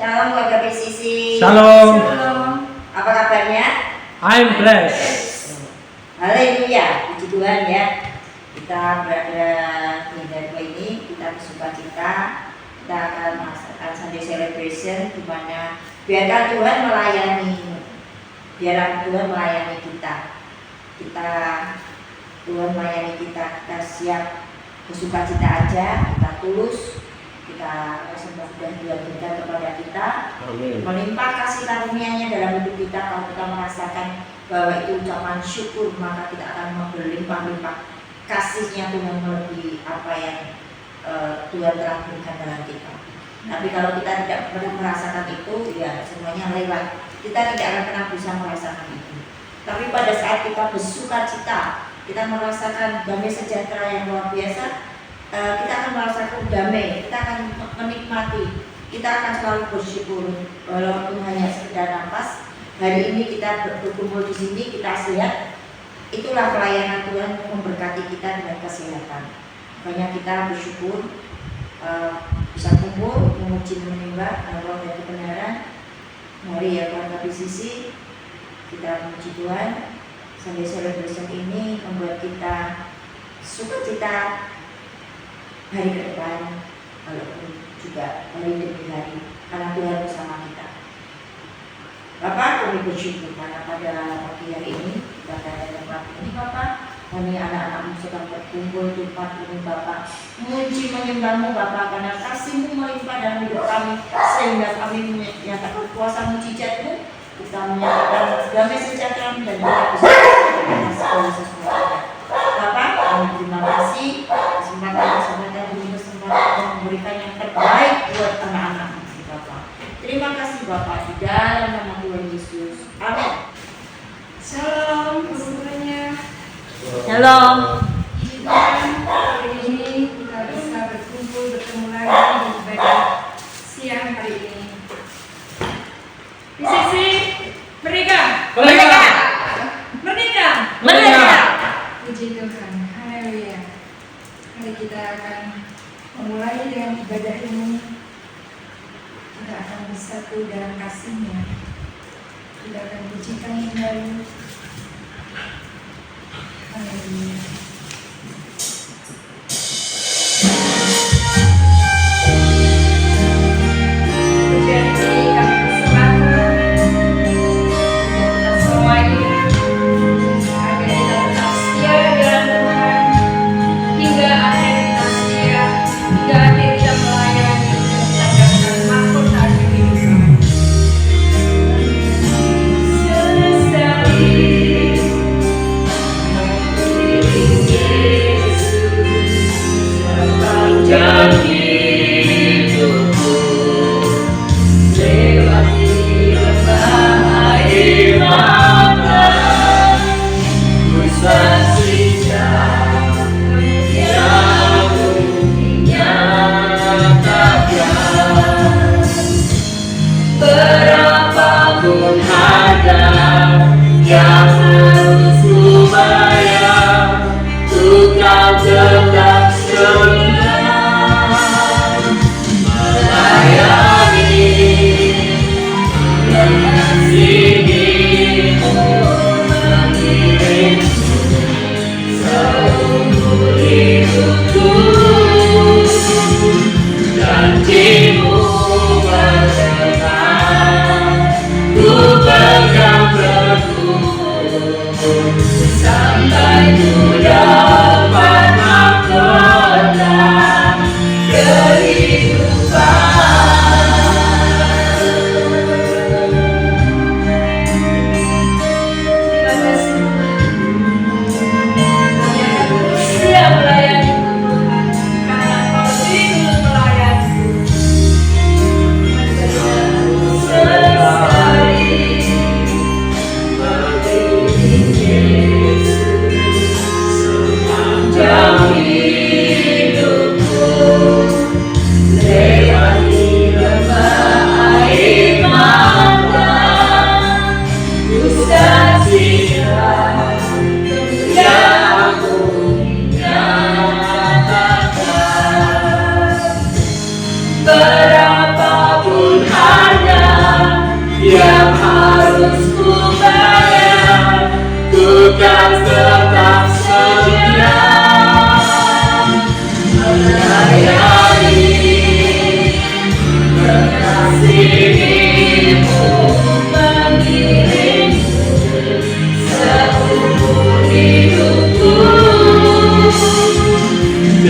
Shalom keluarga PCC. Shalom. Apa kabarnya? I'm blessed. Haleluya, puji Tuhan ya. Kita berada di Darwa ini, kita bersukacita. Kita akan merasakan Sunday Celebration, di mana biarkan Tuhan melayani, Tuhan melayani kita. Tuhan melayani kita siap bersukacita aja, kita tulus, kita sembah dan Tuhan berikan kepada kita. Amin. Melimpah kasih karunia-Nya dalam hidup kita. Kalau kita merasakan bahwa itu ucapan syukur, maka kita akan berlimpah-limpah kasih-Nya Tuhan melebihi apa yang Tuhan telah berikan dalam kita. Tapi kalau kita tidak pernah merasakan itu, ya semuanya lewat. Kita tidak akan pernah bisa merasakan itu. Tapi pada saat kita bersukacita, kita merasakan damai sejahtera yang luar biasa, kita akan merasakan damai, kita akan menikmati, kita akan selalu bersyukur walaupun hanya sekedar nafas. Hari ini kita berkumpul di sini, kita sehat. Itulah pelayanan Tuhan memberkati kita dengan kesehatan. Makanya kita bersyukur bisa kumpul, memuji, menyembah Allah dan kebenaran. Mari ya keluarga PCC, kita memuji Tuhan. Sunday Celebration ini membuat kita sukacita hari ke depan, walaupun juga hari demi hari, karena Tuhan bersama kita. Bapak, kami bersyukur karena pada pagi hari ini kita ada tempat ini, Bapak. Kami anak-anakmu sedang berkumpul di tempat ini, Bapak. Memuji menyembahmu, Bapak, karena kasih-Mu melimpah dalam hidup kami, sehingga kami menyatakan kuasa mujizat-Mu. Kita menyatakan damai sejahtera dan kita bisa menjaga segala sesuatu. Bapak, kami terima kasih kesempatan demi kesempatan memberikan yang terbaik buat anak-anak Bapak. Terima kasih Bapak, di dalam nama Tuhan Yesus. Amin. Shalom semuanya. Shalom. Hari ini kita bisa berkumpul bertemu lagi di ibadah siang hari ini. PCC Merdeka. Merdeka. Merdeka. Merdeka. Puji Tuhan. Haleluya. Mari kita akan memulai dengan ibadah ini. Kita akan bersatu dalam kasih-Nya. Kita akan pujikan kembali. Haleluya. Pujian ini kami persembahkan kita semuanya agar kita tetap setia dalam Tuhan hingga akhir kita setia, hingga akhir kita melayani dan kita mendapatkan mahkota kehidupan. Selesai.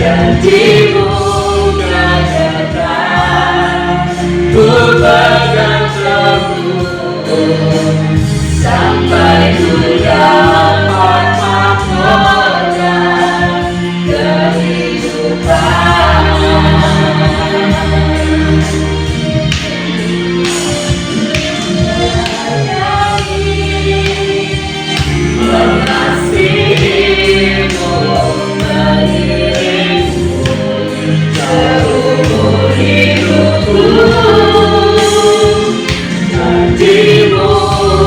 janjimu kan datang, ku pegang teguh sampai ku dapat mahkota kehidupan. Mengasihimu, mengiringmu seumur hidupku. Janjimu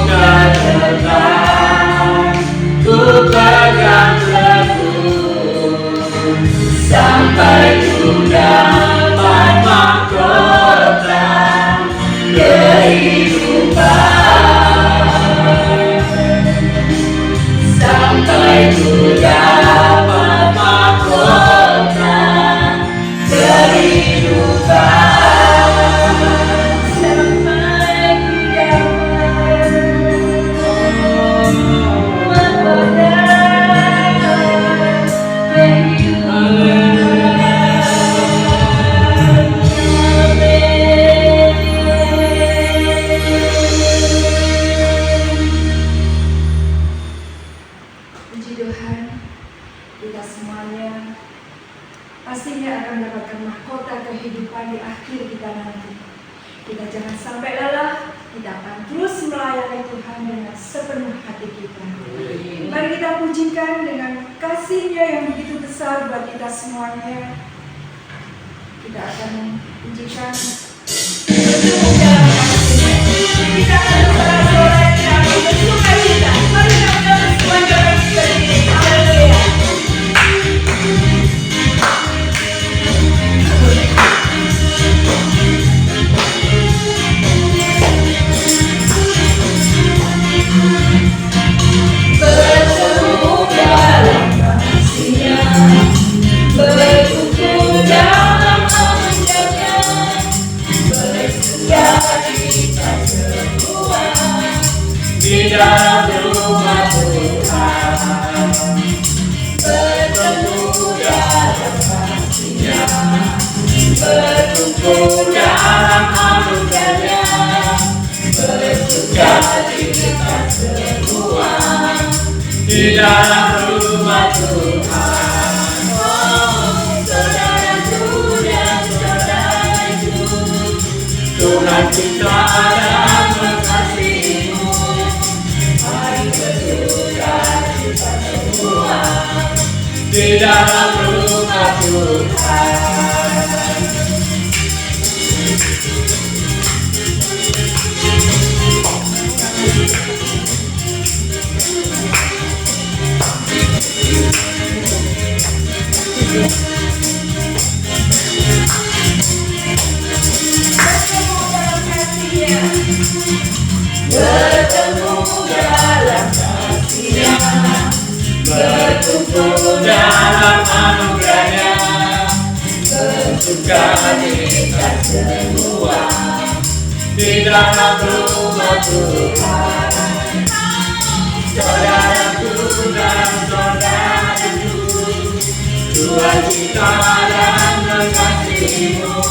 kan datang, ku pegang teguh sampai ku dapat mahkota kehidupan. Sampai ku dapat mahkota kehidupan. Sampai ku dapat mahkota Puji Tuhan, kita semuanya pastinya akan mendapatkan mahkota kehidupan di akhir kita nanti. Kita jangan sampai lelah, kita akan terus melayani Tuhan dengan sepenuh hati kita. Mari kita pujikan dengan kasih-Nya yang begitu besar buat kita semuanya. Kita akan pujikan bertumbuh dalam kasih-Nya. Kita akan bersorak-sorai, kita akan bersuka cita. Mari kita berdoa semuanya seperti ini. Haleluya. Bertumbuh dalam kasih-Nya, bertumbuh dalam anugerah-Nya, bersuka cita semua di dalam rumah Tuhan. Bertumbuh dalam kasih-Nya, bertumbuh dalam anugerah-Nya, bersuka cita semua di dalam rumah Tuhan. Oh, saudaraku dan saudaraku, Tuhan cinta dan mengasihimu. Mari bersuka cita semua di dalam rumah Tuhan. Bertemu dalam kasih-Nya, bertumbuh dalam anugerah-Nya, bersuka cita semua di dalam rumah Tuhan. Saudaraku dan saudaraku, Tuhan cinta dan mengasihimu.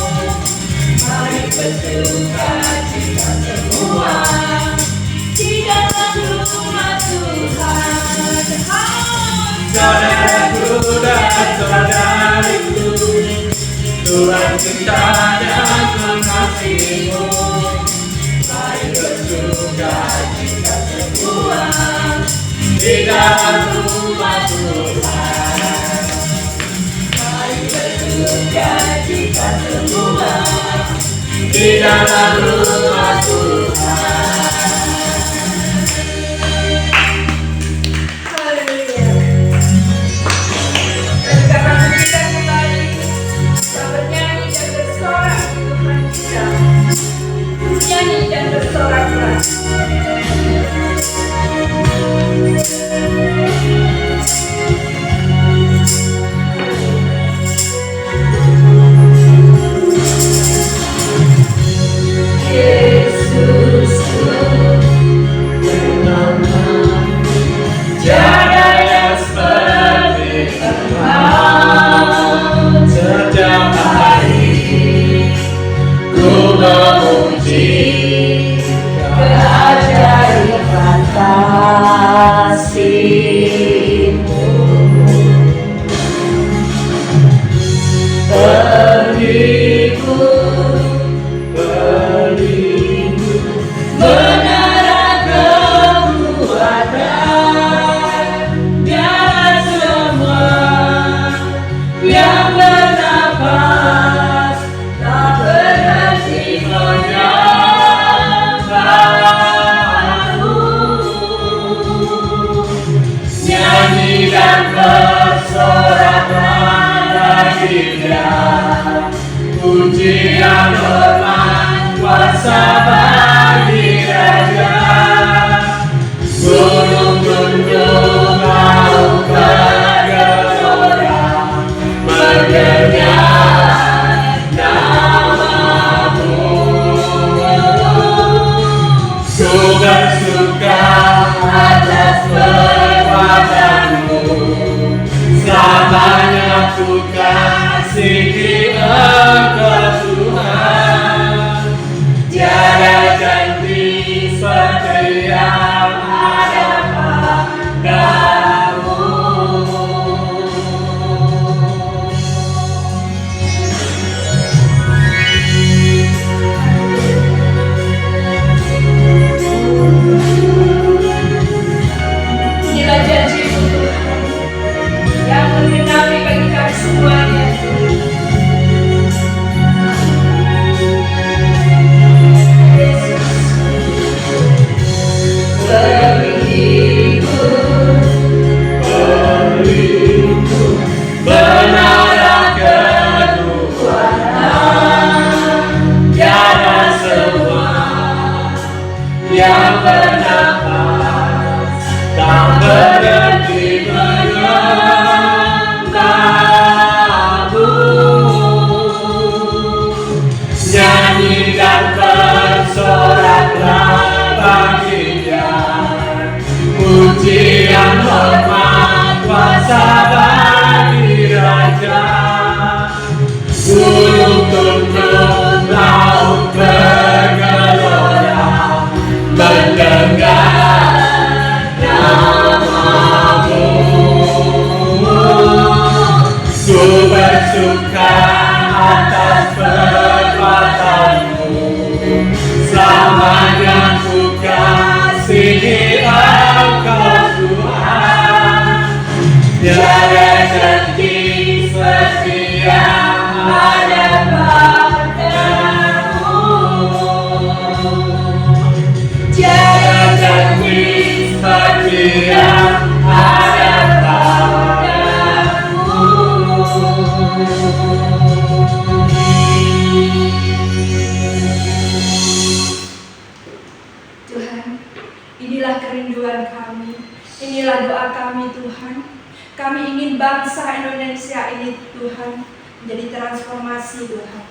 Mari bersuka cita semua di dalam rumah Tuhan. Saudaraku dan saudariku, Tuhan cinta dan mengasihimu. Mari bersuka cita semua di dalam rumah Tuhan. Mari bersuka cita semua di dalam rumah Tuhan. Haleluya. Dan kita akan pujikan kembali, kita bernyanyi dan bersorak di Tuhan kita. Nyanyi dan bersoraklah. Yesus yang bernapas tak berhenti menyembahmu. Nyanyi dan bersoraklah bagi Dia, pujian hormat kuasa bagi Raja. Gunung-gunung laut bergelora mendengar namamu. Ku bersuka atas perbuatanmu, selamanya ku kasihi Engkau Tuhan. Tiada janji seperti yang ada padamu. Inilah janji-Mu Tuhan yang menggenapi bagi kami semuanya. Benar kekuatan, tiada semua yang bernapas tak berhenti menyembahmu. Nyanyi dan bersoraklah bagi Dia, pujian hormat kuasa bagi Raja. Gunung-gunung laut bergelora mendengar namamu. Ku bersuka atas perbuatanmu, selamanya ku kasihi Engkau Tuhan. Tiada janji seperti yang ada padamu. Tiada janji seperti yang ada padamu. Tuhan, inilah kerinduan kami, inilah doa kami Tuhan. Kami ingin bangsa Indonesia ini Tuhan menjadi transformasi Tuhan.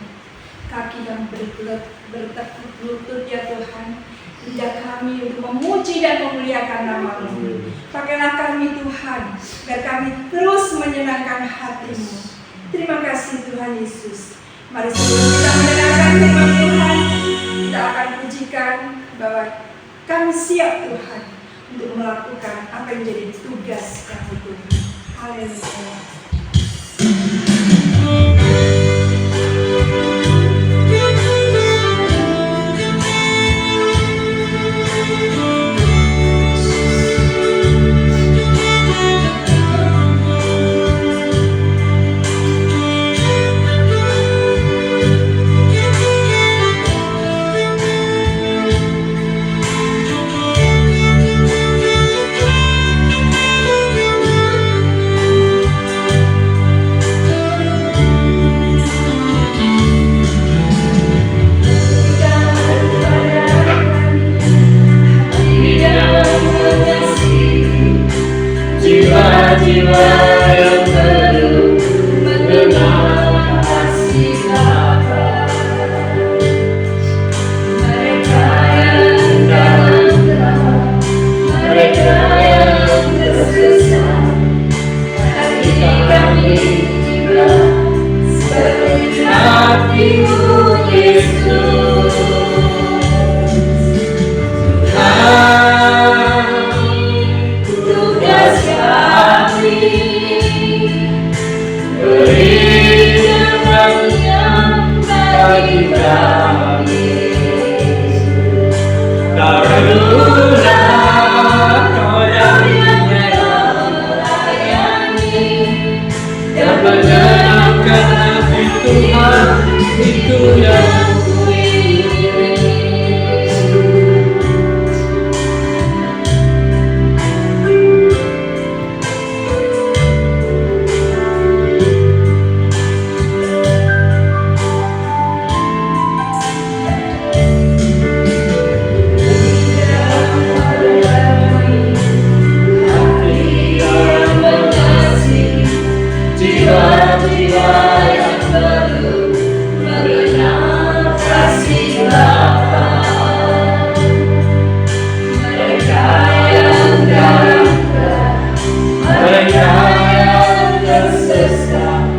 Kaki yang bertekuk lutut ya Tuhan, lidah kami untuk memuji dan memuliakan nama-Mu. Pakailah kami Tuhan, biar kami terus menyenangkan hati-Mu. Terima kasih Tuhan Yesus. Mari sebelum kita mendengarkan firman Tuhan, kita akan pujikan bahwa kami siap Tuhan untuk melakukan apa yang menjadi tugas kami Tuhan. Haleluya. Jiwa yang belum mengenal kasih Bapa, mereka yang dalam gelap, mereka yang tersesat, hati kami juga seperti hati-Mu Yesus. Tugas kami berikan yang bagi kami, karena Kau yang melayani dan menyenangkan Tuhan itu yang jiwa-jiwa yang belum mengenal kasih Bapa, mereka yang dalam mereka yang tersesat,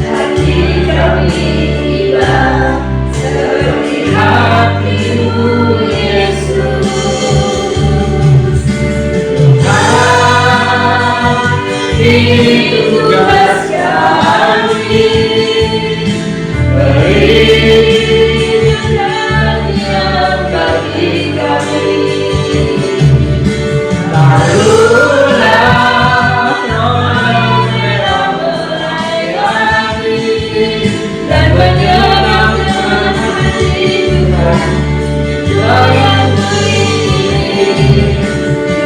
hati kami hilang seperti hati-Mu Yesus. Ini tugas kami, berikan yang bagi kami. Taruhlah orang yang melayani dan menyenangkan hati Tuhan, yang beri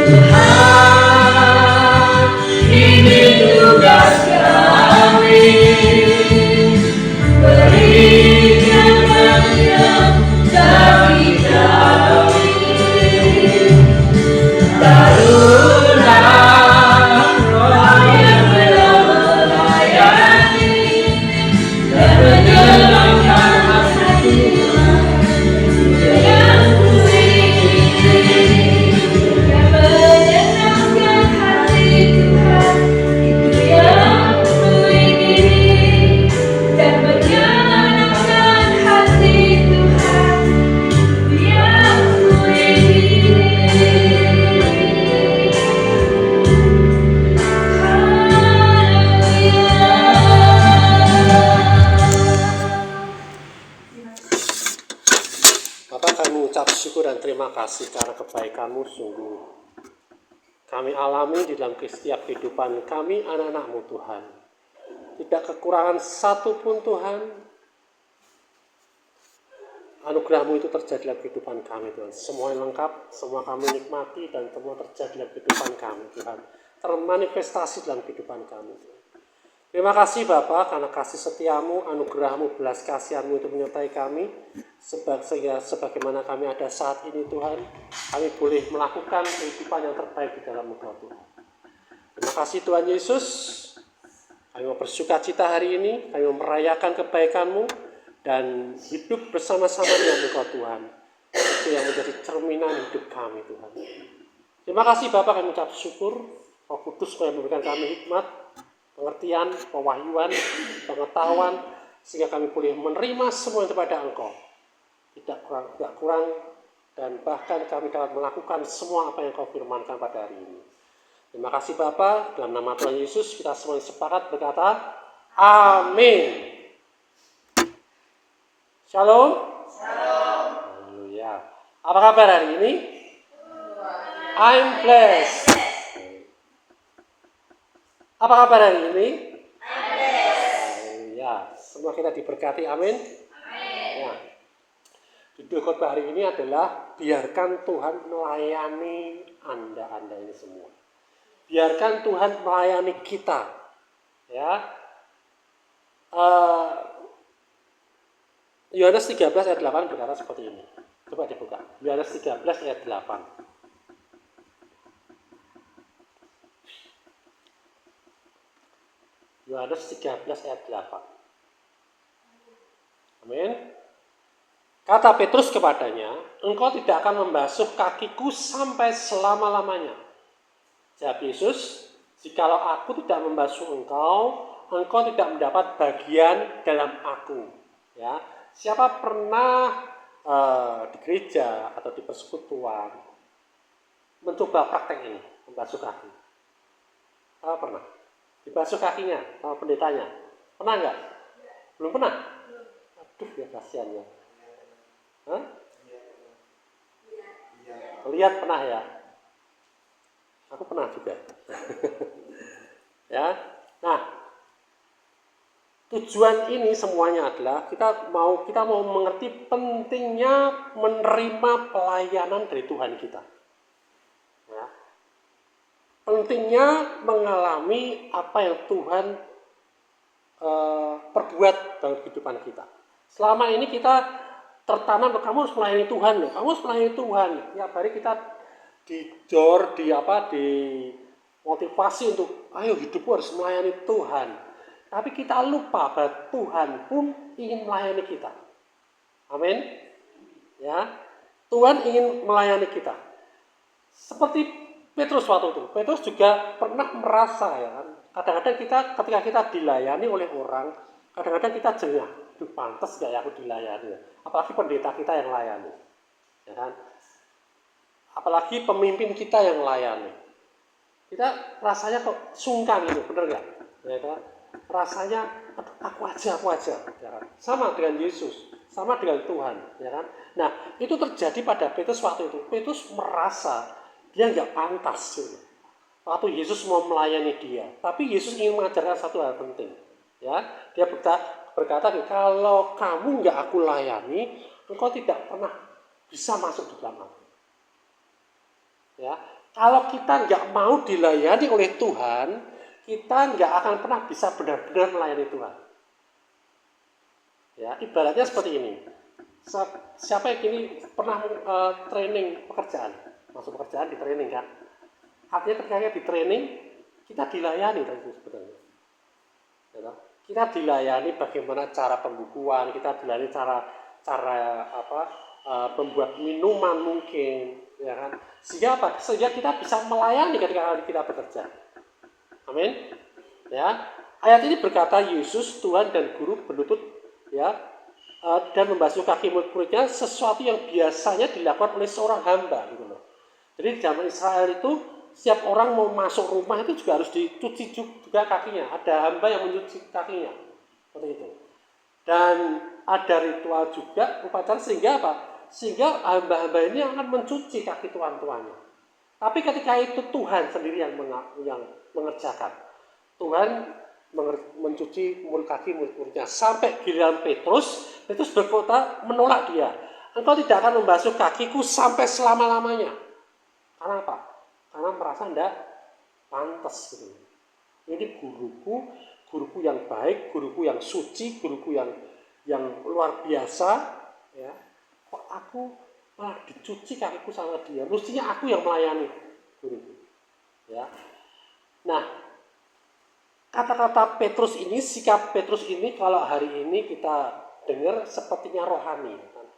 Tuhan. Ini tugas kami, berikan yang bagi kami. Taruhlah roh yang melayani dan menyenangkan hati Tuhan, yang beri yang menyenangkan hati Tuhan, itu yang beri dan menyenangkan hati Tuhan, yang Bapak, kami mengucap syukur dan terima kasih karena kebaikan-Mu sungguh kami alami di dalam setiap kehidupan kami anak-anak-Mu Tuhan. Tidak kekurangan satu pun Tuhan. Anugerah-Mu itu terjadi dalam kehidupan kami Tuhan. Semua yang lengkap, semua kami nikmati dan semua terjadi dalam kehidupan kami Tuhan. Termanifestasi dalam kehidupan kami Tuhan. Terima kasih Bapa karena kasih setiamu, anugerahmu, belas kasihanmu itu menyertai kami. Sehingga sebagaimana kami ada saat ini Tuhan, kami boleh melakukan kehidupan yang terbaik di dalam Engkau Tuhan. Terima kasih Tuhan Yesus. Kami mau bersuka cita hari ini, kami mau merayakan kebaikan-Mu dan hidup bersama-sama dengan Engkau Tuhan. Itu yang menjadi cerminan hidup kami Tuhan. Terima kasih Bapak, kami ucap syukur. Roh Kudus yang memberikan kami hikmat, pengertian, pewahyuan, pengetahuan, sehingga kami boleh menerima semua yang daripada Engkau. Tidak kurang, dan bahkan kami dapat melakukan semua apa yang Kau firmankan pada hari ini. Terima kasih Bapa, dalam nama Tuhan Yesus kita semua sepakat berkata, Amin. Shalom. Shalom. Haleluya. Apa kabar hari ini? I'm blessed. Apa kabar hari ini? Ya, semua kita diberkati, amin. Ya. Judul khotbah hari ini adalah biarkan Tuhan melayani Anda ini semua. Biarkan Tuhan melayani kita. Ya. Yohanes 13 ayat 8 berkata seperti ini. Coba dibuka. Yohanes 13 ayat 8. Yohanes 13 ayat 8. Amin. Kata Petrus kepadanya, engkau tidak akan membasuh kakiku sampai selama-lamanya. Jawab Yesus, jikalau aku tidak membasuh engkau, engkau tidak mendapat bagian dalam aku. Ya, siapa pernah di gereja atau di persekutuan mencoba praktek ini, membasuh kaki? Siapa pernah? Dibasuh kakinya sama pendetanya. Pernah nggak? Belum pernah? Aduh ya kasihan ya. Hah? Lihat pernah ya? Aku pernah juga. Ya. Nah, Tujuan ini semuanya adalah kita mau mengerti pentingnya menerima pelayanan dari Tuhan kita. Ya. Pentingnya mengalami apa yang Tuhan perbuat dalam kehidupan kita. Selama ini kita tertanam, kamu harus melayani Tuhan loh, kamu harus melayani Tuhan. Tiap hari kita dimotivasi untuk, ayo hidupku harus melayani Tuhan. Tapi kita lupa bahwa Tuhan pun ingin melayani kita. Amin. Ya, Tuhan ingin melayani kita. Seperti Petrus waktu itu. Petrus juga pernah merasa ya kan. Kadang-kadang ketika kita dilayani oleh orang, kadang-kadang kita jengah. Itu pantas gak ya aku dilayani? Apalagi pendeta kita yang layani. Ya kan? Apalagi pemimpin kita yang layani. Kita rasanya kok sungkan gitu, bener gak? Ya kan? Rasanya aku aja ya kan? Sama dengan Yesus, sama dengan Tuhan, ya kan? Nah, itu terjadi pada Petrus waktu itu. Petrus merasa dia nggak pantas gitu. Waktu Yesus mau melayani dia, tapi Yesus ingin mengajarkan satu hal penting, ya. Dia berkata, kalau kamu nggak aku layani, engkau tidak pernah bisa masuk di dalam aku. Ya, kalau kita nggak mau dilayani oleh Tuhan, kita nggak akan pernah bisa benar-benar melayani Tuhan. Ya, ibaratnya seperti ini. Siapa yang kini pernah training pekerjaan, masuk pekerjaan di training kan? Artinya ketika di training kita dilayani tadi sebenarnya. Ya, kita dilayani bagaimana cara pembukuan, kita dilayani cara membuat minuman mungkin, ya kan? Sehingga kita bisa melayani ketika kita bekerja. Amin. Ya. Ayat ini berkata Yesus, Tuhan dan Guru berlutut ya dan membasuh kaki murid-muridnya, sesuatu yang biasanya dilakukan oleh seorang hamba gitu loh. Jadi di zaman Israel itu setiap orang mau masuk rumah itu juga harus dicuci juga kakinya. Ada hamba yang mencuci kakinya. Seperti itu. Dan ada ritual juga upacara sehingga apa? Sehingga hamba-hamba ini akan mencuci kaki tuan-tuannya. Tapi ketika itu Tuhan sendiri yang mengerjakan. Tuhan mencuci kaki murid-muridnya. Sampai giliran Petrus berkata menolak dia. Engkau tidak akan membasuh kakiku sampai selama-lamanya. Karena apa? Karena merasa tidak pantas gitu. Ini guruku yang baik, guruku yang suci, guruku yang luar biasa, ya. Kok aku malah dicuci kakiku sama dia? Mestinya aku yang melayani guruku. Ya. Nah, kata-kata Petrus ini, sikap Petrus ini kalau hari ini kita dengar sepertinya rohani, kan?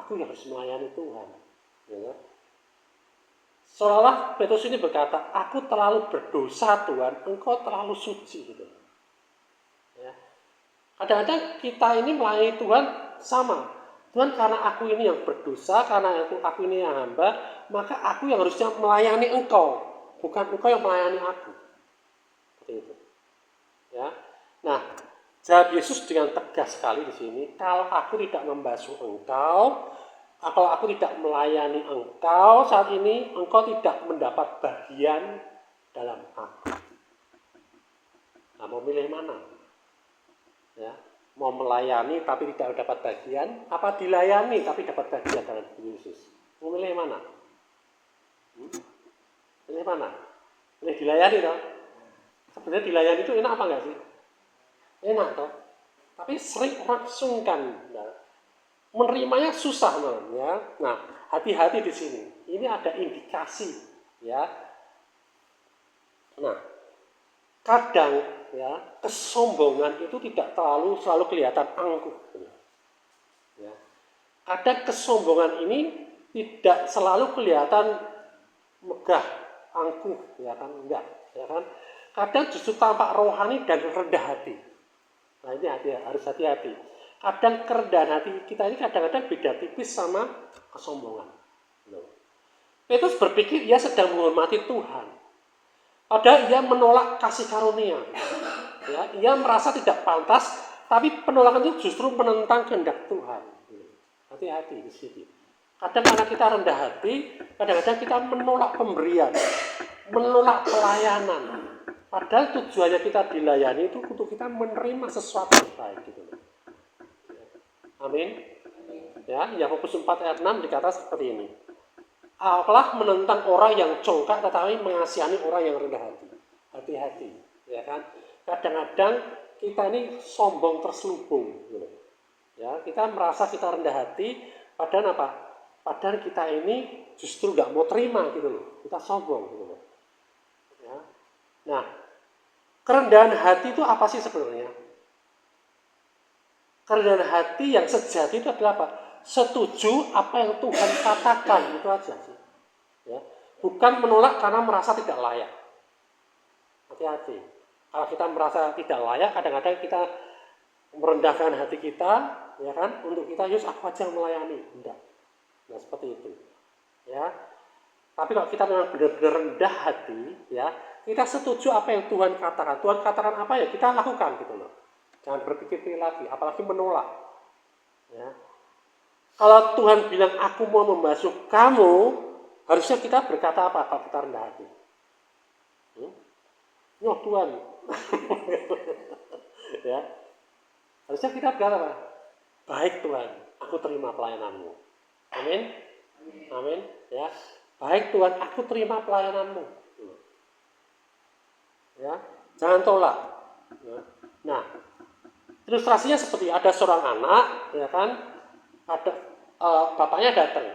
Aku yang harus melayani Tuhan, ya. Seolah Petrus ini berkata, aku terlalu berdosa Tuhan, engkau terlalu suci gitu. Ya. Kadang-kadang kita ini melayani Tuhan sama. Tuhan, karena aku ini yang berdosa, karena aku ini yang hamba, maka aku yang harusnya melayani engkau, bukan engkau yang melayani aku. Seperti itu. Ya. Nah, jawab Yesus dengan tegas sekali di sini, kalau aku tidak membasuh engkau, kalau aku tidak melayani engkau saat ini, engkau tidak mendapat bagian dalam aku. Nah, mau milih mana? Ya, mau melayani tapi tidak dapat bagian, apa dilayani tapi dapat bagian dalam Yesus? Mau milih mana? Milih mana? Milih dilayani toh? Sebenarnya dilayani itu enak apa enggak sih? Enak toh? Tapi sering orang sungkan. Menerimanya susah ya. Nah, hati-hati di sini. Ini ada indikasi ya. Nah, kadang ya kesombongan itu tidak selalu kelihatan angkuh. Ya. Kadang kesombongan ini tidak selalu kelihatan megah, angkuh, ya kan? Enggak, ya kan? Kadang justru tampak rohani dan rendah hati. Nah, ini harus hati-hati. Kadang kerendahan hati kita ini kadang-kadang beda tipis sama kesombongan. Petrus berpikir ia sedang menghormati Tuhan. Padahal ia menolak kasih karunia. Ya, ia merasa tidak pantas, tapi penolakan itu justru menentang kehendak Tuhan. Hati-hati di sini. Kadang karena kita rendah hati, kadang-kadang kita menolak pemberian, menolak pelayanan. Padahal tujuannya kita dilayani itu untuk kita menerima sesuatu yang baik gitu loh. Amin. Ya, Yakobus 4 ayat 6 dikata seperti ini. Allah menentang orang yang congkak tetapi mengasihani orang yang rendah hati. Hati-hati, ya kan? Kadang-kadang kita ini sombong terselubung gitu. Ya, kita merasa kita rendah hati, padahal apa? Padahal kita ini justru nggak mau terima gitu loh. Kita sombong gitu loh. Ya. Nah, kerendahan hati itu apa sih sebenarnya? Kerendahan hati yang sejati itu adalah apa? Setuju apa yang Tuhan katakan, itu aja sih. Ya. Bukan menolak karena merasa tidak layak. Hati-hati. Kalau kita merasa tidak layak, kadang-kadang kita merendahkan hati kita, ya kan? Untuk kita, yus aku aja yang melayani. Tidak. Nah, seperti itu. Ya. Tapi kalau kita memang benar-benar rendah hati, ya, kita setuju apa yang Tuhan katakan. Tuhan katakan apa ya, kita lakukan gitu loh. Jangan berpikir lagi, apalagi menolak. Ya. Kalau Tuhan bilang aku mau membasuh kamu, harusnya kita berkata apa kalau kita rendah hati? Nyoh Tuhan. Ya. Harusnya kita berkata apa? Baik Tuhan, aku terima pelayananmu. Amin. Amin. Ya. Baik Tuhan, aku terima pelayananmu. Ya, jangan tolak. Ya. Nah, ilustrasinya seperti ada seorang anak, ya kan, ada bapaknya datang,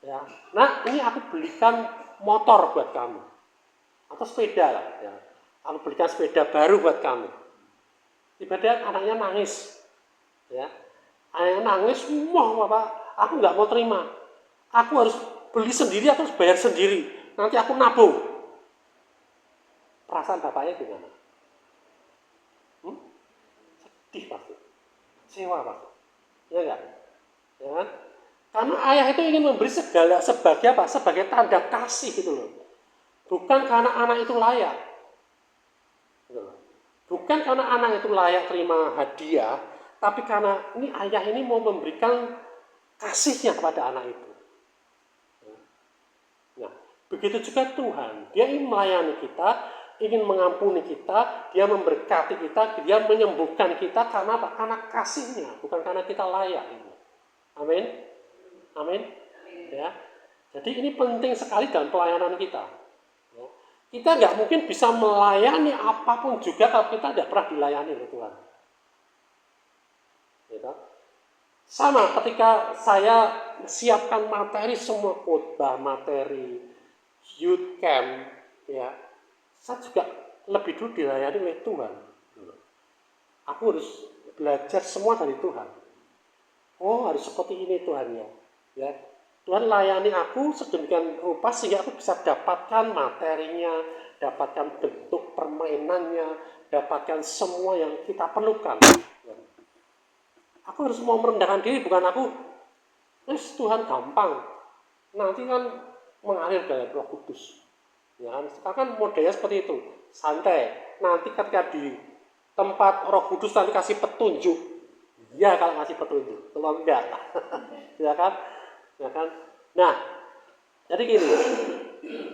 ya. Nah, ini aku belikan motor buat kamu, atau sepeda lah, ya. Aku belikan sepeda baru buat kamu. Tiba-tiba anaknya nangis, ya. Anaknya nangis, wah bapak, aku nggak mau terima. Aku harus beli sendiri, aku harus bayar sendiri. Nanti aku nabung. Perasaan bapaknya gimana? Sedih pasti. Sewa pasti. Ya enggak? Ya kan? Karena ayah itu ingin memberi segala sebagai apa? Sebagai tanda kasih gitu loh. Bukan karena anak itu layak. Gitu loh. Bukan karena anak itu layak terima hadiah, tapi karena ini ayah ini mau memberikan kasihnya kepada anak itu. Nah, begitu juga Tuhan. Dia ingin melayani kita, ingin mengampuni kita, dia memberkati kita, dia menyembuhkan kita karena apa? Karena kasihnya, bukan karena kita layak. Amin. Amin. Ya. Jadi ini penting sekali dalam pelayanan kita. Ya. Kita nggak mungkin bisa melayani apapun juga kalau kita tidak pernah dilayani oleh Tuhan. Ya. Sama ketika saya siapkan materi semua khotbah, materi youth camp, ya, saya juga lebih dulu dilayani oleh Tuhan. Aku harus belajar semua dari Tuhan. Oh, harus seperti ini Tuhan ya. Tuhan layani aku sedemikian rupa sehingga aku bisa dapatkan materinya, dapatkan bentuk permainannya, dapatkan semua yang kita perlukan. Ya. Aku harus mau merendahkan diri, bukan aku, Tuhan gampang. Nanti kan mengalir dari Roh Kudus. Ya kan? Sekarang kan modelnya seperti itu, santai. Nanti ketika di tempat Roh Kudus nanti kasih petunjuk. Ya kalau kasih petunjuk, kalau enggak. Ya kan? Ya kan? Nah, jadi gini,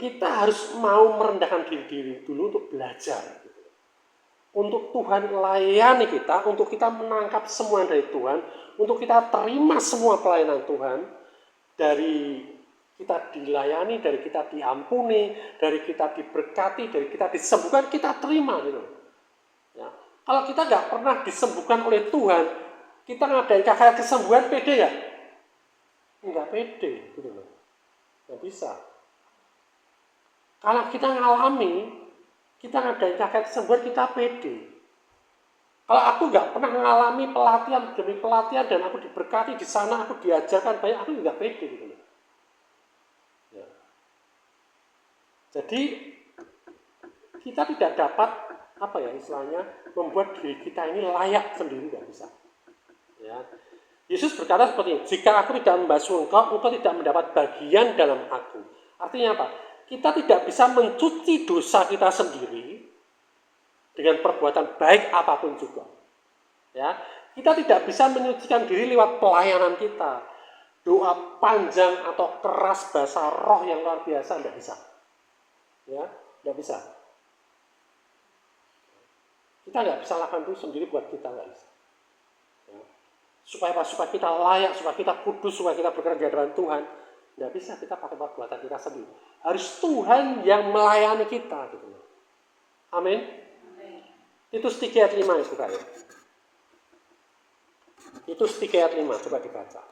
kita harus mau merendahkan diri dulu untuk belajar. Untuk Tuhan layani kita, untuk kita menangkap semua dari Tuhan, untuk kita terima semua pelayanan Tuhan, dari kita dilayani, dari kita diampuni, dari kita diberkati, dari kita disembuhkan, kita terima gitu. Ya. Kalau kita nggak pernah disembuhkan oleh Tuhan, kita ngadain kakak kesembuhan pede ya? Nggak pede gitu loh. Nggak bisa. Kalau kita ngalami, kita ngadain kakak kesembuhan, kita pede. Kalau aku nggak pernah mengalami pelatihan demi pelatihan dan aku diberkati di sana, aku diajarkan banyak, aku nggak pede gitu loh. Ya. Jadi kita tidak dapat apa ya istilahnya membuat diri kita ini layak sendiri, nggak bisa. Ya. Yesus berkata seperti ini, jika aku tidak membasuh engkau tidak mendapat bagian dalam aku. Artinya apa? Kita tidak bisa mencuci dosa kita sendiri dengan perbuatan baik apapun juga. Ya, kita tidak bisa menyucikan diri lewat pelayanan kita. Doa panjang atau keras bahasa roh yang luar biasa tidak bisa. Ya, tidak bisa. Kita nggak bisa lakukan itu sendiri buat kita, nggak bisa. Ya. Supaya kita layak, supaya kita kudus, supaya kita bekerja dengan Tuhan, nggak bisa kita pakai perbuatan kita sendiri. Harus Tuhan yang melayani kita, gitu. Amin. Titus 3 ayat 5 itu kayak. Titus 3 ayat 5, coba dibaca.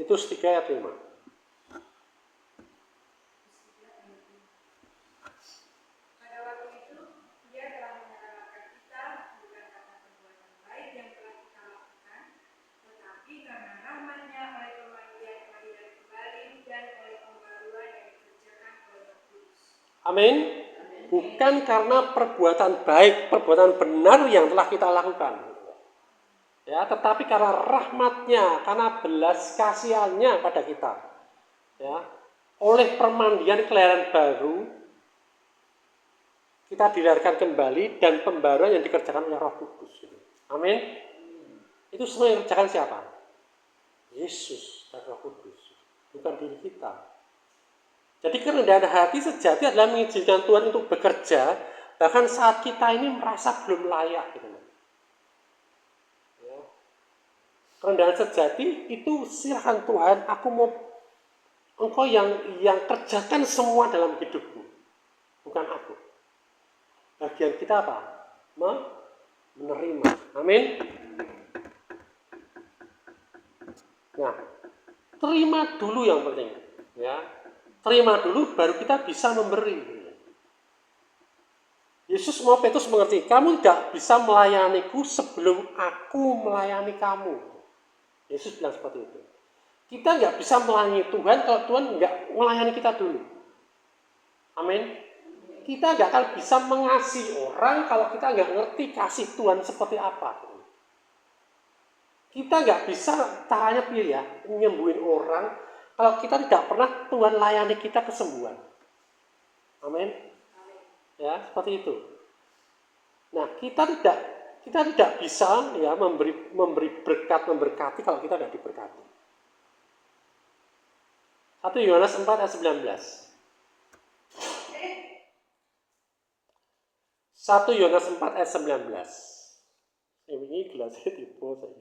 Titus 3 ayat 5. Pada waktu itu, Dia telah menyelamatkan kita bukan karena perbuatan baik yang telah kita lakukan, tetapi karena rahmat-Nya oleh pemanggilan kembali dan oleh pembaruan yang dikerjakan oleh Roh Kudus. Amin. Bukan karena perbuatan baik, perbuatan benar yang telah kita lakukan. Ya, tetapi karena rahmat-Nya, karena belas kasihan-Nya pada kita. Ya, oleh permandian kelahiran baru, kita dilahirkan kembali dan pembaruan yang dikerjakan oleh Roh Kudus. Amin. Itu semua yang dikerjakan siapa? Yesus dan Roh Kudus, bukan diri kita. Jadi kerendahan hati sejati adalah mengizinkan Tuhan untuk bekerja, bahkan saat kita ini merasa belum layak. Gitu. Ya. Kerendahan sejati itu silakan Tuhan, aku mau Engkau yang kerjakan semua dalam hidupku, bukan aku. Bagian kita apa? Menerima. Amin. Nah, terima dulu yang penting. Ya, terima dulu, baru kita bisa memberi. Yesus mau Petrus mengerti, kamu tidak bisa melayaniku sebelum aku melayani kamu. Yesus bilang seperti itu. Kita nggak bisa melayani Tuhan kalau Tuhan nggak melayani kita dulu. Amin. Kita nggak akan bisa mengasihi orang kalau kita nggak ngerti kasih Tuhan seperti apa. Kita nggak bisa caranya pilih ya, menyembuhin orang kalau kita tidak pernah Tuhan layani kita kesembuhan. Amin. Ya, seperti itu. Nah, kita tidak bisa ya memberi berkat, memberkati kalau kita tidak diberkati. 1 Yohanes 4 ayat 19. 1 Yohanes 4 ayat 19. Ini gelasnya tipu saya.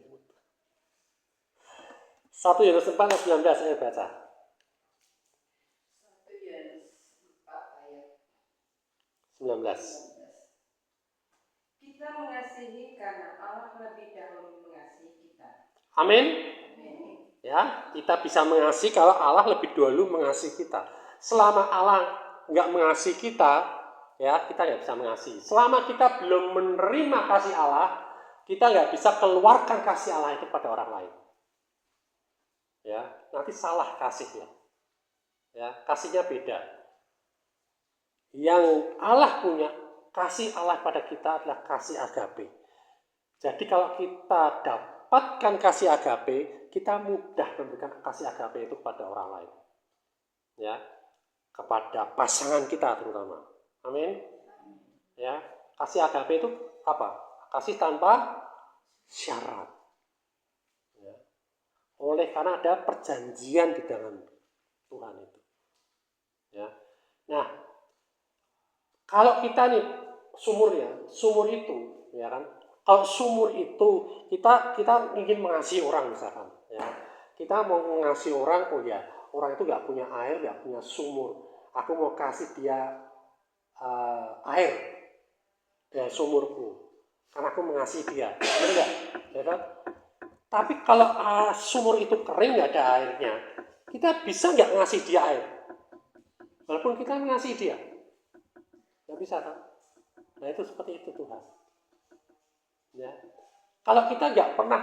1 Yohanes 4 ayat 19 saya baca. 1 Yohanes 4 ayat 19. Kita mengasihi karena Allah lebih dahulu mengasihi kita. Amin. Ya, kita bisa mengasihi kalau Allah lebih dahulu mengasihi kita. Selama Allah nggak mengasihi kita, ya kita nggak bisa mengasihi. Selama kita belum menerima kasih Allah, kita nggak bisa keluarkan kasih Allah itu pada orang lain. Ya, nanti salah kasihnya. Ya, kasihnya beda. Yang Allah punya, kasih Allah pada kita adalah kasih agape. Jadi kalau kita dapatkan kasih agape, kita mudah memberikan kasih agape itu kepada orang lain. Ya, kepada pasangan kita terutama. Amin. Ya, kasih agape itu apa? Kasih tanpa syarat. Ya. Oleh karena ada perjanjian di dalam Tuhan itu. Ya. Nah, kalau kita nih sumur itu, ya kan? Kalau sumur itu kita ingin mengasihi orang misalkan, ya. Kita mau mengasihi orang, oh ya, orang itu nggak punya air, nggak punya sumur. Aku mau kasih dia air dari sumurku, karena aku mengasihi dia, benar nggak? Ya kan? Tapi kalau sumur itu kering, nggak ada airnya, kita bisa nggak ngasih dia air? Walaupun kita mengasihi dia, nggak bisa kan? Nah itu seperti itu Tuhan. Ya. Kalau kita nggak pernah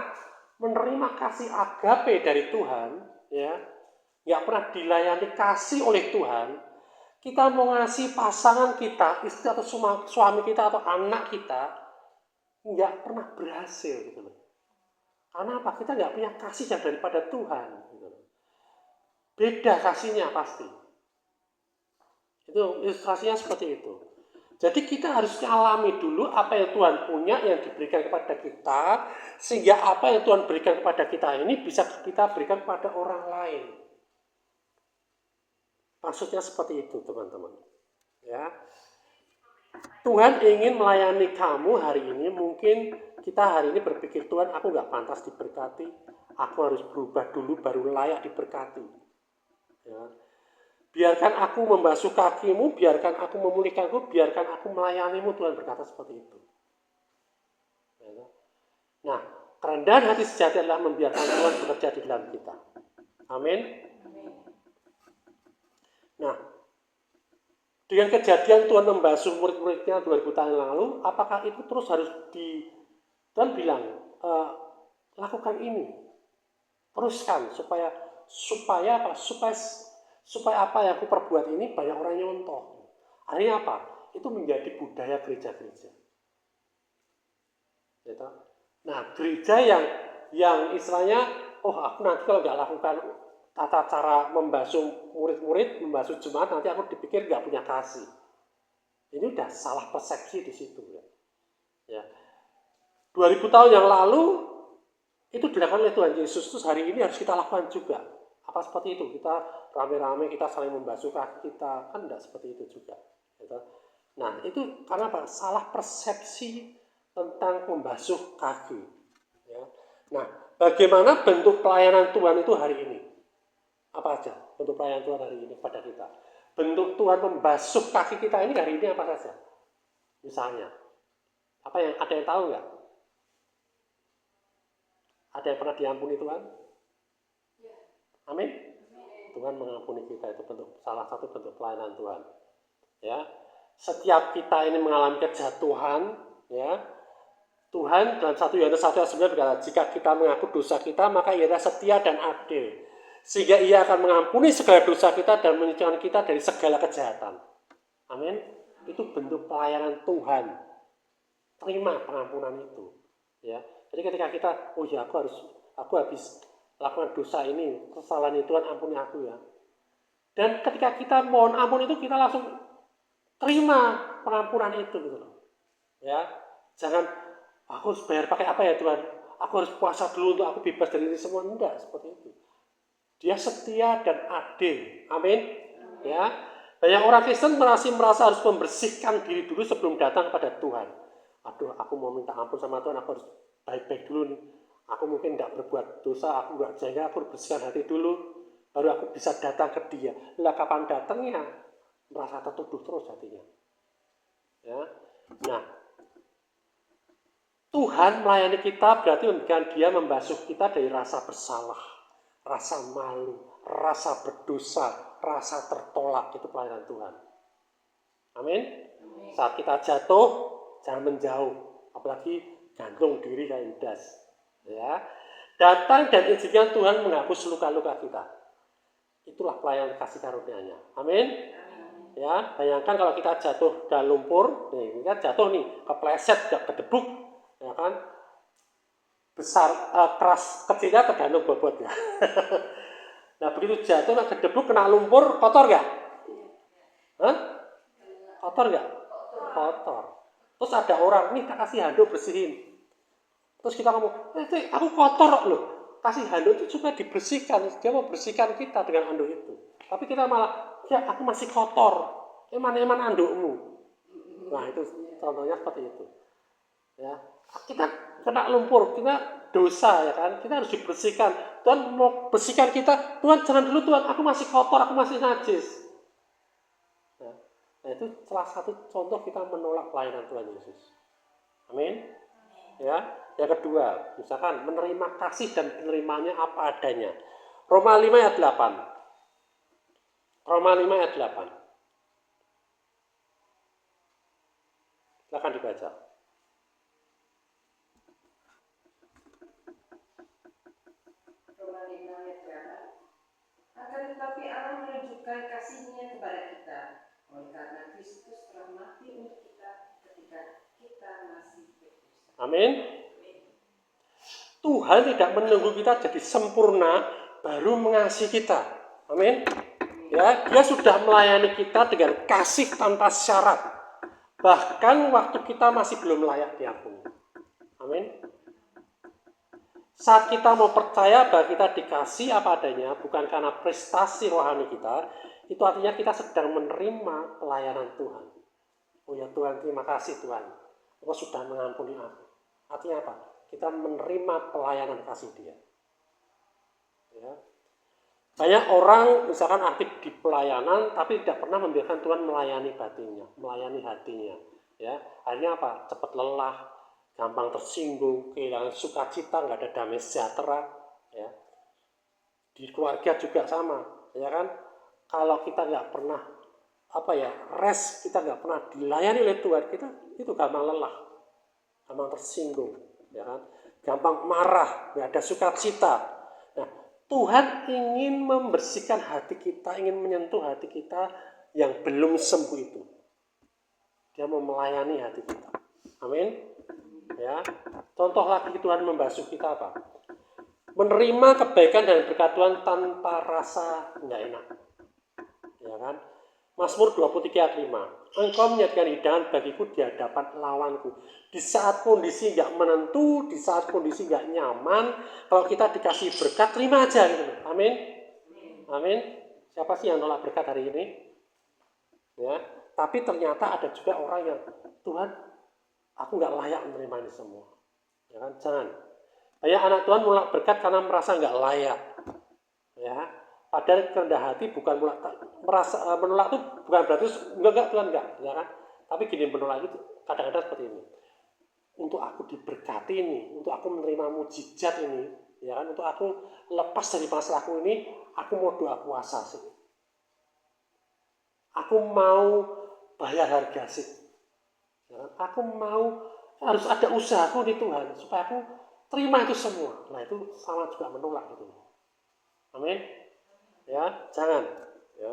menerima kasih agape dari Tuhan, ya, nggak pernah dilayani kasih oleh Tuhan, kita mau ngasih pasangan kita, istri atau suami kita atau anak kita, nggak pernah berhasil gitu loh. Karena apa? Kita nggak punya kasih yang daripada Tuhan. Gitu. Beda kasihnya pasti. Itu ilustrasinya seperti itu. Jadi kita harus alami dulu apa yang Tuhan punya yang diberikan kepada kita, sehingga apa yang Tuhan berikan kepada kita ini bisa kita berikan kepada orang lain. Maksudnya seperti itu, teman-teman. Ya. Tuhan ingin melayani kamu hari ini. Mungkin kita hari ini berpikir, Tuhan, aku nggak pantas diberkati. Aku harus berubah dulu baru layak diberkati. Ya. Biarkan aku membasuh kakimu, biarkan aku memulihkanmu, biarkan aku melayanimu. Tuhan berkata seperti itu. Ya. Nah, kerendahan hati sejati adalah membiarkan Tuhan bekerja di dalam kita. Amin. Nah, dengan kejadian Tuhan membasuh murid-muridnya 2000 tahun lalu, apakah itu terus harus Tuhan bilang, lakukan ini, teruskan supaya apa? Supaya apa yang aku perbuat ini banyak orang nyontoh. Artinya apa? Itu menjadi budaya gereja-gereja. Gitu. Nah, gereja yang istilahnya, aku nanti kalau nggak lakukan tata cara membasuh murid-murid, membasuh jemaat, nanti aku dipikir nggak punya kasih. Ini udah salah persepsi di situ. Ya. 2000 tahun yang lalu, itu dilakukan oleh Tuhan Yesus, terus hari ini harus kita lakukan juga. Apa seperti itu? Kita rame-rame, kita saling membasuh kaki kita, kan tidak seperti itu juga. Gitu. Nah, itu karena apa? Salah persepsi tentang membasuh kaki. Ya. Nah, bagaimana bentuk pelayanan Tuhan itu hari ini? Apa aja bentuk pelayanan Tuhan hari ini pada kita? Bentuk Tuhan membasuh kaki kita ini hari ini apa saja? Misalnya, ada yang tahu nggak? Ada yang pernah diampuni Tuhan? Amin. Tuhan mengampuni kita, itu salah satu bentuk pelayanan Tuhan. Ya, setiap kita ini mengalami kejatuhan, ya, Tuhan dalam 1 Yohanes 1 ayat 9 berkata, jika kita mengaku dosa kita, maka Ia adalah setia dan adil, sehingga Ia akan mengampuni segala dosa kita dan menyucikan kita dari segala kejahatan. Amin. Itu bentuk pelayanan Tuhan. Terima pengampunan itu. Ya. Jadi ketika kita, aku habis lakukan dosa ini, kesalahan itu, Tuhan ampuni aku ya. Dan ketika kita mohon ampun itu, kita langsung terima pengampunan itu gitu loh. Ya. Jangan aku harus bayar pakai apa ya Tuhan? Aku harus puasa dulu untuk aku bebas dari ini semua. Enggak seperti itu. Dia setia dan adil. Amin. Ya. Banyak orang Kristen merasa harus membersihkan diri dulu sebelum datang kepada Tuhan. Aduh, aku mau minta ampun sama Tuhan, aku harus baik-baik dulu nih. Aku mungkin tidak berbuat dosa, aku harus bersihkan hati dulu, baru aku bisa datang ke Dia. Lah kapan datangnya? Merasa tertuduh terus hatinya. Ya. Nah, Tuhan melayani kita berarti memberikan Dia membasuh kita dari rasa bersalah, rasa malu, rasa berdosa, rasa tertolak. Itu pelayanan Tuhan. Amin. Saat kita jatuh, jangan menjauh, apalagi gantung diri kayak Yudas. Ya, datang dan izinkan Tuhan menghapus luka-luka kita. Itulah pelayanan kasih karunia-Nya. Amin. Ya, bayangkan kalau kita jatuh dalam lumpur, kita jatuh nih, kepleset, kedebuk, ya kan? Besar, keras, kecilnya tergantung bobotnya. Nah, begitu jatuh, kedebuk, kena lumpur, kotor nggak? Kotor nggak? Kotor. Terus ada orang, nih tak kasih handuk bersihin. Terus kita ngomong, aku kotor loh. Kasih handuk itu juga dibersihkan. Dia mau bersihkan kita dengan handuk itu. Tapi kita malah, ya aku masih kotor. Eman handukmu. Nah itu contohnya seperti itu. Ya, kita kena lumpur, kita dosa ya kan. Kita harus dibersihkan. Tuhan mau bersihkan kita. Tuhan jangan dulu Tuhan, aku masih kotor, aku masih najis. Nah itu salah satu contoh kita menolak pelayanan Tuhan Yesus. Amin. Ya. Yang kedua, misalkan menerima kasih dan penerimanya apa adanya. Roma 5 ayat 8. Roma 5 ayat 8. Silakan dibaca. Roma 5 ayat 8. Akan tetapi Allah menunjukkan kasih-Nya kepada kita, oleh karena Kristus telah mati untuk kita ketika kita masih berdosa. Amin. Tuhan tidak menunggu kita jadi sempurna baru mengasihi kita. Amin. Ya, Dia sudah melayani kita dengan kasih tanpa syarat. Bahkan waktu kita masih belum layak diampuni. Amin. Saat kita mau percaya bahwa kita dikasih apa adanya, bukan karena prestasi rohani kita, itu artinya kita sedang menerima pelayanan Tuhan. Oh ya Tuhan, terima kasih Tuhan, Engkau sudah mengampuni aku. Artinya apa? Kita menerima pelayanan kasih Dia. Ya. Banyak orang misalkan aktif di pelayanan tapi tidak pernah membiarkan Tuhan melayani batinnya, melayani hatinya. Ya, akhirnya apa? Cepat lelah, gampang tersinggung, kehilangan sukacita, nggak ada damai sejahtera. Ya. Di keluarga juga sama, ya kan? Kalau kita nggak pernah rest, kita nggak pernah dilayani oleh Tuhan, kita itu gampang lelah, gampang tersinggung, ya kan? Gampang marah, nggak ada sukacita. Nah, Tuhan ingin membersihkan hati kita, ingin menyentuh hati kita yang belum sembuh itu. Dia mau melayani hati kita. Amin. Ya. Contoh lagi Tuhan membasuh kita apa? Menerima kebaikan dan berkat Tuhan tanpa rasa nggak enak. Ya kan? Mazmur 23 ayat 5. Engkau menyediakan hidangan bagiku di hadapan lawanku. Di saat kondisi nggak menentu, di saat kondisi nggak nyaman, kalau kita dikasih berkat, terima aja gitu. Amin. Amin. Siapa sih yang nolak berkat hari ini? Ya. Tapi ternyata ada juga orang yang, Tuhan, aku nggak layak menerima ini semua. Ya kan? Jangan. Banyak anak Tuhan menolak berkat karena merasa nggak layak. Ya. Padahal kerendah hati bukan menolak itu bukan berarti enggak Tuhan enggak, ya kan? Tapi gini, menolak itu kadang-kadang seperti ini. Untuk aku diberkati ini, untuk aku menerima mujizat ini, ya kan? Untuk aku lepas dari masalahku ini, aku mau doa puasa sih. Aku mau bayar harga sih. Ya kan? Aku mau harus ada usahaku di Tuhan supaya aku terima itu semua. Nah, itu sama juga menolak gitu. Amin. Ya, jangan. Ya.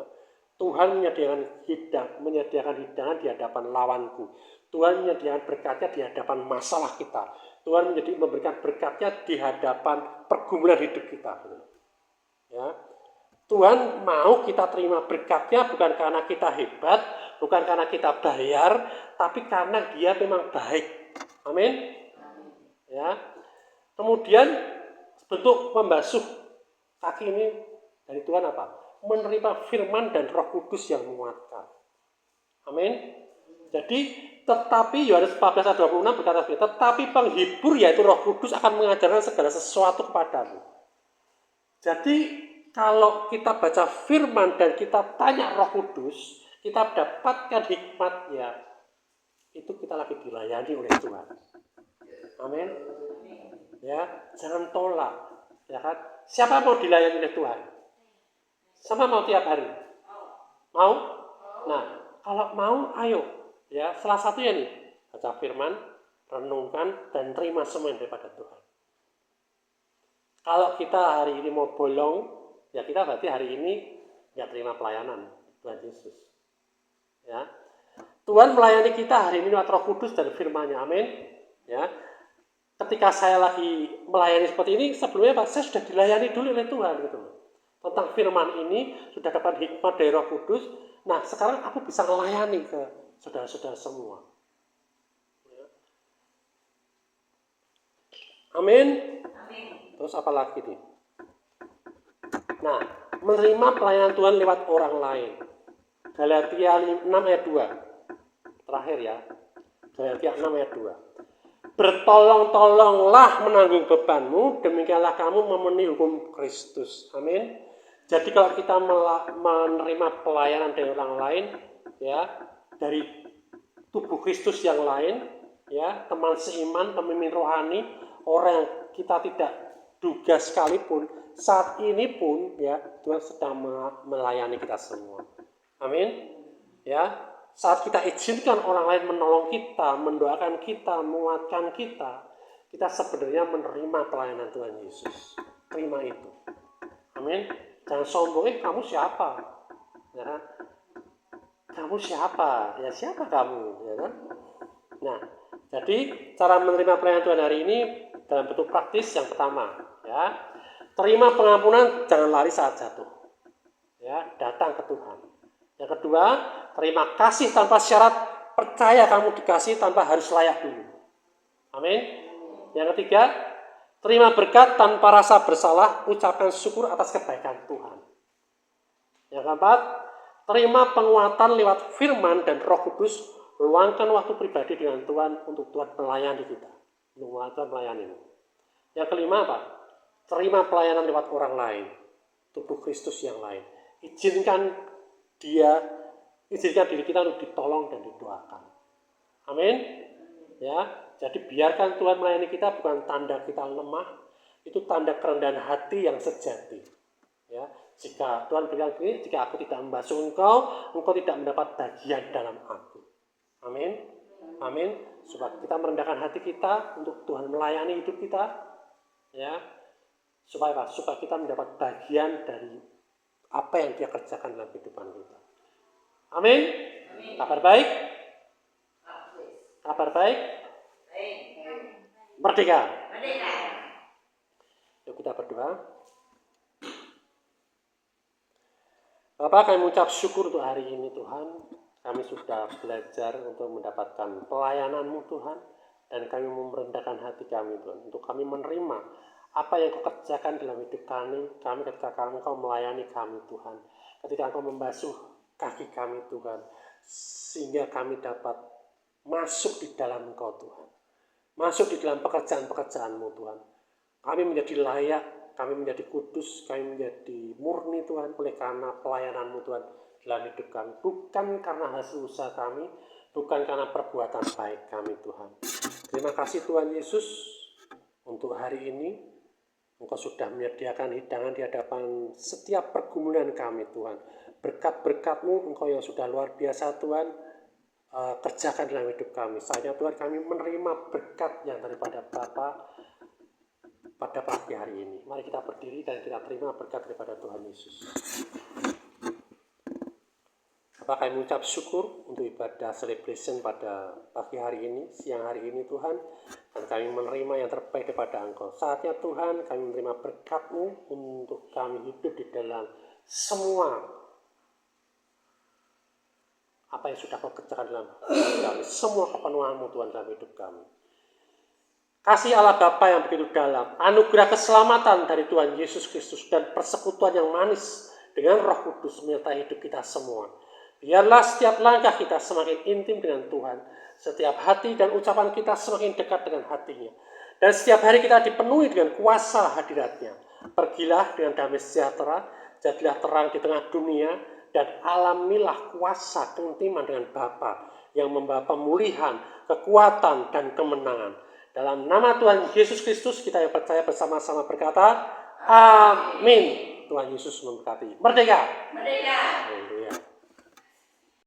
Tuhan menyediakan hidangan di hadapan lawanku. Tuhan menyediakan berkatnya di hadapan masalah kita. Tuhan memberikan berkatnya di hadapan pergumulan hidup kita. Ya. Tuhan mau kita terima berkatnya bukan karena kita hebat, bukan karena kita bayar, tapi karena Dia memang baik. Amin. Ya. Kemudian bentuk membasuh kaki ini dari Tuhan apa? Menerima firman dan Roh Kudus yang menguatkan. Amin. Jadi, tetapi Yohanes 14:26 berkata seperti, tetapi penghibur yaitu Roh Kudus akan mengajarkan segala sesuatu kepadamu. Jadi, kalau kita baca firman dan kita tanya Roh Kudus, kita dapatkan hikmatnya. Itu kita lagi dilayani oleh Tuhan. Amin. Ya, jangan tolak. Ya kan? Siapa mau dilayani oleh Tuhan? Sama mau tiap hari? Mau? Nah, kalau mau, ayo. Ya, salah satunya nih, baca firman, renungkan, dan terima semua yang daripada Tuhan. Kalau kita hari ini mau bolong, ya kita berarti hari ini nggak terima pelayanan Tuhan Yesus. Ya, Tuhan melayani kita hari ini lewat Roh Kudus dan firman-Nya. Amin. Ya, ketika saya lagi melayani seperti ini, sebelumnya Pak, saya sudah dilayani dulu oleh Tuhan gitu. Tentang firman ini sudah dapat hikmat dari Roh Kudus. Nah, sekarang aku bisa melayani ke saudara-saudara semua. Ya. Amin. Amin. Terus apa lagi nih? Nah, menerima pelayanan Tuhan lewat orang lain. Galatia 6 ayat 2. Terakhir ya. Galatia 6 ayat 2. Bertolong-tolonglah menanggung bebanmu, demikianlah kamu memenuhi hukum Kristus. Amin. Jadi kalau kita menerima pelayanan dari orang lain, ya, dari tubuh Kristus yang lain, ya, teman seiman, pemimpin rohani, orang yang kita tidak duga sekalipun, saat ini pun, ya, Tuhan sedang melayani kita semua. Amin. Ya, saat kita izinkan orang lain menolong kita, mendoakan kita, menguatkan kita, kita sebenarnya menerima pelayanan Tuhan Yesus. Terima itu. Amin. Jangan sombong, kamu siapa? Ya kan? Kamu siapa? Ya siapa kamu? Ya kan? Nah, jadi cara menerima pelayanan Tuhan hari ini dalam bentuk praktis yang pertama, ya, terima pengampunan, jangan lari saat jatuh. Ya, datang ke Tuhan. Yang kedua, terima kasih tanpa syarat, percaya kamu dikasih tanpa harus layak dulu. Amin. Yang ketiga, terima berkat tanpa rasa bersalah, ucapkan syukur atas kebaikan Tuhan. Yang keempat, terima penguatan lewat firman dan Roh Kudus, luangkan waktu pribadi dengan Tuhan untuk Tuhan melayani kita. Untuk Tuhan melayani. Yang kelima apa? Terima pelayanan lewat orang lain, tubuh Kristus yang lain. Izinkan diri kita untuk ditolong dan didoakan. Amin. Ya, jadi biarkan Tuhan melayani kita bukan tanda kita lemah, itu tanda kerendahan hati yang sejati. Ya, jika Tuhan bilang begini, jika aku tidak membasuh engkau tidak mendapat bagian dalam aku. Amin. Amin. Supaya kita merendahkan hati kita untuk Tuhan melayani hidup kita. Ya. Supaya apa? Supaya kita mendapat bagian dari apa yang Dia kerjakan dalam kehidupan kita. Amin. Kabar baik? Kabar baik? Merdeka. Yuk kita berdoa. Bapak, kami mengucap syukur untuk hari ini Tuhan. Kami sudah belajar untuk mendapatkan pelayanan-Mu Tuhan. Dan kami merendahkan hati kami Tuhan. Untuk kami menerima apa yang Kau kerjakan dalam hidup kami ketika Engkau melayani kami Tuhan. Ketika Engkau membasuh kaki kami Tuhan. Sehingga kami dapat masuk di dalam Engkau Tuhan. Masuk di dalam pekerjaan-pekerjaan-Mu Tuhan. Kami menjadi layak, kami menjadi kudus, kami menjadi murni Tuhan oleh karena pelayanan-Mu Tuhan dalam hidup kami. Bukan karena hasil usaha kami, bukan karena perbuatan baik kami Tuhan. Terima kasih Tuhan Yesus untuk hari ini. Engkau sudah menyediakan hidangan di hadapan setiap pergumulan kami Tuhan. Berkat-berkat-Mu Engkau yang sudah luar biasa Tuhan, kerjakan dalam hidup kami. Saatnya Tuhan kami menerima berkat yang daripada Bapa pada pagi hari ini. Mari kita berdiri dan kita terima berkat daripada Tuhan Yesus. Bapak, kami mengucap syukur untuk ibadah celebration pada pagi hari ini, siang hari ini Tuhan. Dan kami menerima yang terbaik daripada Engkau. Saatnya Tuhan kami menerima berkat-Mu untuk kami hidup di dalam semua apa yang sudah Kau kerjakan dalam hidup kami. Semua kepenuhan-Mu Tuhan dalam hidup kami. Kasih Allah Bapa yang begitu dalam, anugerah keselamatan dari Tuhan Yesus Kristus dan persekutuan yang manis dengan Roh Kudus menyertai hidup kita semua. Biarlah setiap langkah kita semakin intim dengan Tuhan. Setiap hati dan ucapan kita semakin dekat dengan hatinya. Dan setiap hari kita dipenuhi dengan kuasa hadiratnya. Pergilah dengan damai sejahtera, jadilah terang di tengah dunia, dan alamilah kuasa keintiman dengan Bapa yang membawa pemulihan, kekuatan, dan kemenangan. Dalam nama Tuhan Yesus Kristus kita yang percaya bersama-sama berkata, Amin. Tuhan Yesus memberkati. Merdeka. Merdeka.